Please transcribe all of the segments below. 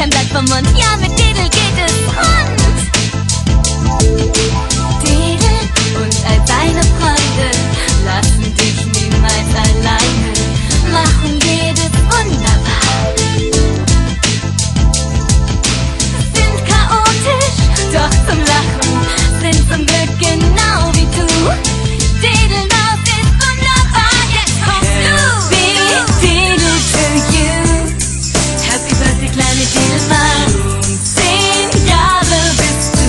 kein Blatt vom Mund. Ja, mit Didel geht es rund. Didel und all deine Freunde lassen dich niemals alleine, machen jedes wunderbar. Sind chaotisch, doch zum Lachen, sind zum Glück genau wie du. Didelmaus ist wunderbar, jetzt kommst du. Didel to you. Happy Birthday, kleine Didelmaus. 10 Jahre bist du.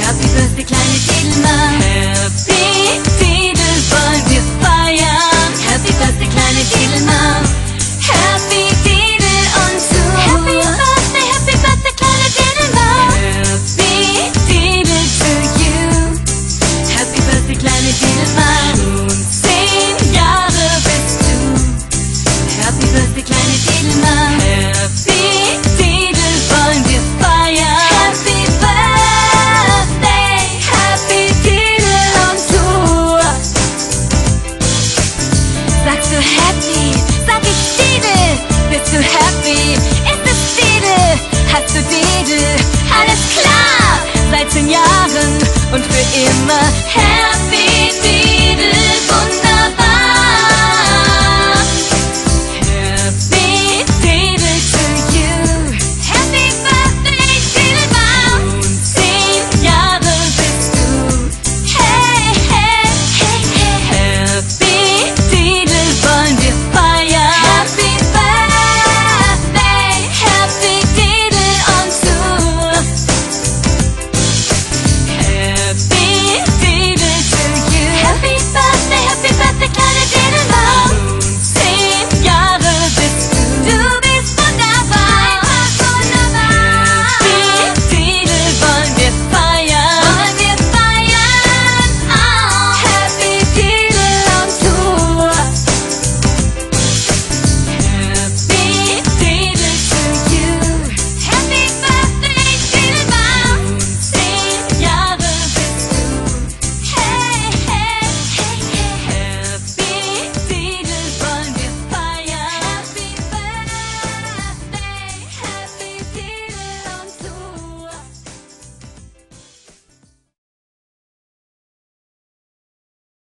Happy Birthday, kleine Didelmaus. Happy Didel wollen wir feiern. Happy Birthday, kleine Didelmaus. Happy Didel und du. Happy Birthday, kleine Didelmaus. Happy Didel to you. Happy Birthday, kleine Didelmaus. 10 Jahre bist du. Happy Birthday, kleine Didelmaus. Happy Didel wollen wir feiern. Happy Didel und du. Sagst du happy? Sag ich Didel. Bist du happy? Ist es Didel? Hast du Didel? Alles klar! Seit 10 Jahren und für immer happy.